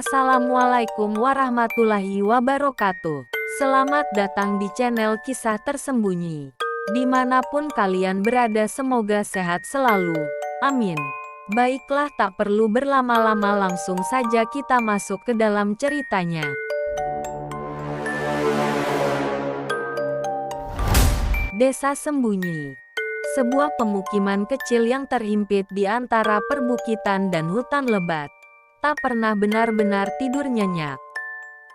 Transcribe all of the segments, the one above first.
Assalamualaikum warahmatullahi wabarakatuh. Selamat datang di channel Kisah Tersembunyi. Dimanapun kalian berada, semoga sehat selalu. Amin. Baiklah, tak perlu berlama-lama, langsung saja kita masuk ke dalam ceritanya. Desa Sembunyi. Sebuah pemukiman kecil yang terhimpit di antara perbukitan dan hutan lebat. Tak pernah benar-benar tidur nyenyak.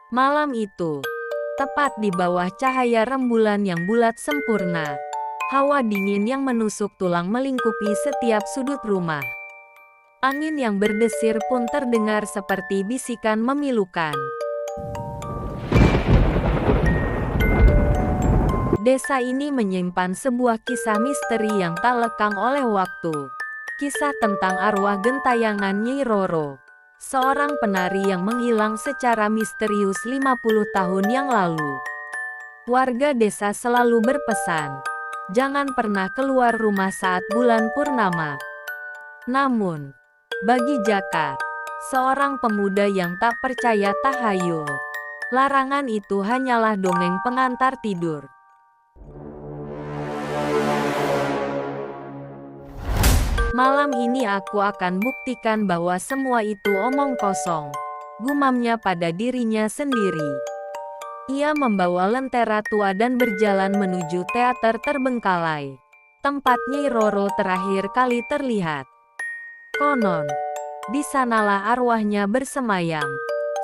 Malam itu, tepat di bawah cahaya rembulan yang bulat sempurna, hawa dingin yang menusuk tulang melingkupi setiap sudut rumah. Angin yang berdesir pun terdengar seperti bisikan memilukan. Desa ini menyimpan sebuah kisah misteri yang tak lekang oleh waktu. Kisah tentang arwah gentayangan Nyi Roro, seorang penari yang menghilang secara misterius 50 tahun yang lalu. Warga desa selalu berpesan, jangan pernah keluar rumah saat bulan purnama. Namun, bagi Jaka, seorang pemuda yang tak percaya tahayul, larangan itu hanyalah dongeng pengantar tidur. Malam ini aku akan buktikan bahwa semua itu omong kosong, gumamnya pada dirinya sendiri. Ia membawa lentera tua dan berjalan menuju teater terbengkalai, tempat Nyi Roro terakhir kali terlihat. Konon, di sanalah arwahnya bersemayam.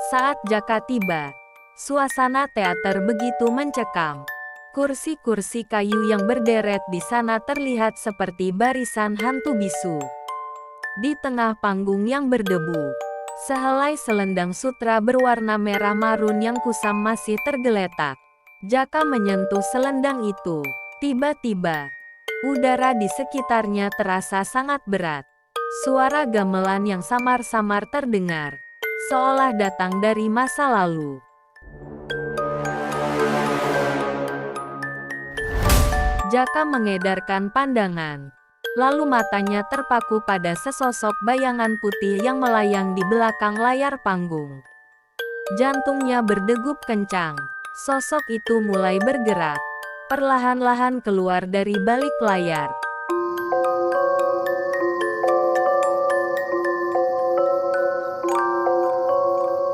Saat Jaka tiba, suasana teater begitu mencekam. Kursi-kursi kayu yang berderet di sana terlihat seperti barisan hantu bisu. Di tengah panggung yang berdebu, sehelai selendang sutra berwarna merah marun yang kusam masih tergeletak. Jaka menyentuh selendang itu. Tiba-tiba, udara di sekitarnya terasa sangat berat. Suara gamelan yang samar-samar terdengar, seolah datang dari masa lalu. Jaka mengedarkan pandangan, lalu matanya terpaku pada sesosok bayangan putih yang melayang di belakang layar panggung. Jantungnya berdegup kencang. Sosok itu mulai bergerak, perlahan-lahan keluar dari balik layar.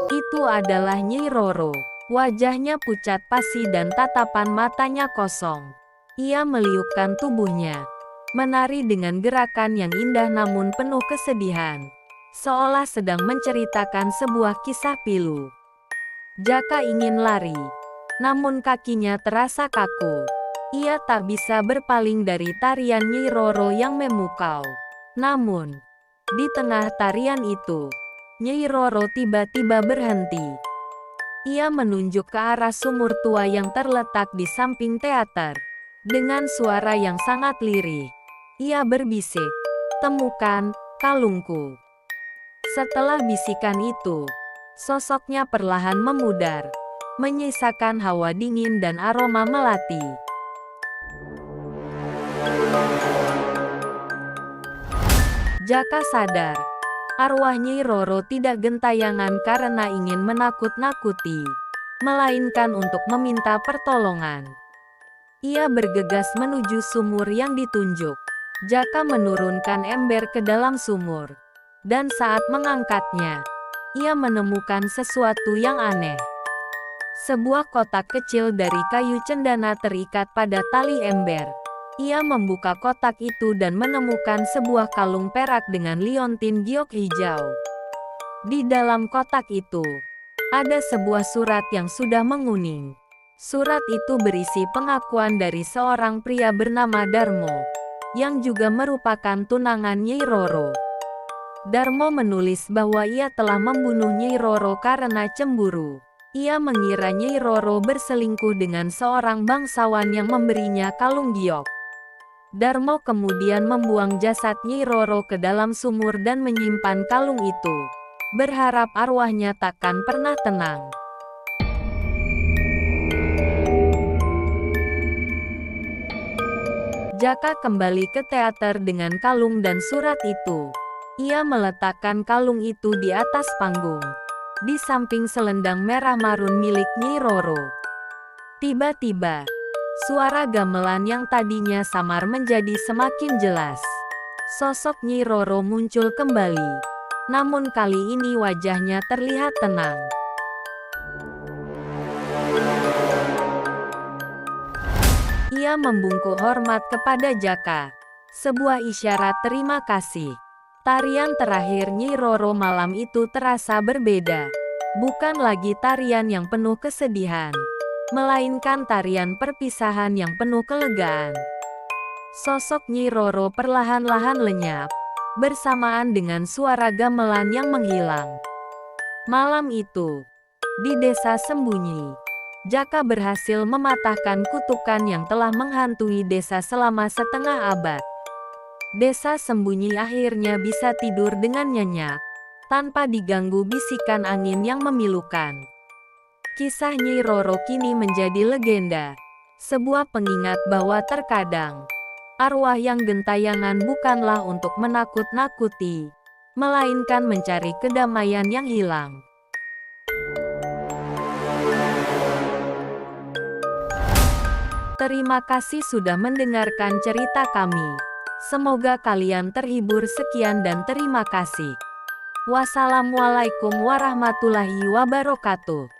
Itu adalah Nyi Roro. Wajahnya pucat pasi dan tatapan matanya kosong. Ia meliupkan tubuhnya, menari dengan gerakan yang indah namun penuh kesedihan, seolah sedang menceritakan sebuah kisah pilu. Jaka ingin lari, namun kakinya terasa kaku. Ia tak bisa berpaling dari tarian Nyi Roro yang memukau. Namun, di tengah tarian itu, Nyi Roro tiba-tiba berhenti. Ia menunjuk ke arah sumur tua yang terletak di samping teater. Dengan suara yang sangat lirih, ia berbisik, "Temukan kalungku." Setelah bisikan itu, sosoknya perlahan memudar, menyisakan hawa dingin dan aroma melati. Jaka sadar, arwah Nyi Roro tidak gentayangan karena ingin menakut-nakuti, melainkan untuk meminta pertolongan. Ia bergegas menuju sumur yang ditunjuk. Jaka menurunkan ember ke dalam sumur, dan saat mengangkatnya, ia menemukan sesuatu yang aneh. Sebuah kotak kecil dari kayu cendana terikat pada tali ember. Ia membuka kotak itu dan menemukan sebuah kalung perak dengan liontin giok hijau. Di dalam kotak itu, ada sebuah surat yang sudah menguning. Surat itu berisi pengakuan dari seorang pria bernama Darmo, yang juga merupakan tunangan Nyi Roro. Darmo menulis bahwa ia telah membunuh Nyi Roro karena cemburu. Ia mengira Nyi Roro berselingkuh dengan seorang bangsawan yang memberinya kalung giok. Darmo kemudian membuang jasad Nyi Roro ke dalam sumur dan menyimpan kalung itu, berharap arwahnya takkan pernah tenang. Jaka kembali ke teater dengan kalung dan surat itu. Ia meletakkan kalung itu di atas panggung. di samping selendang merah marun milik Nyi Roro. Tiba-tiba, suara gamelan yang tadinya samar menjadi semakin jelas. Sosok Nyi Roro muncul kembali. Namun kali ini wajahnya terlihat tenang. Ia membungkuk hormat kepada Jaka. Sebuah isyarat terima kasih. Tarian terakhir Nyi Roro malam itu terasa berbeda. Bukan lagi tarian yang penuh kesedihan, melainkan tarian perpisahan yang penuh kelegaan. Sosok Nyi Roro perlahan-lahan lenyap, bersamaan dengan suara gamelan yang menghilang. Malam itu, di desa sembunyi, Jaka berhasil mematahkan kutukan yang telah menghantui desa selama setengah abad. Desa sembunyi akhirnya bisa tidur dengan nyenyak, tanpa diganggu bisikan angin yang memilukan. Kisah Nyi Roro kini menjadi legenda, sebuah pengingat bahwa terkadang, arwah yang gentayangan bukanlah untuk menakut-nakuti, melainkan mencari kedamaian yang hilang. Terima kasih sudah mendengarkan cerita kami. Semoga kalian terhibur. Sekian dan terima kasih. Wassalamualaikum warahmatullahi wabarakatuh.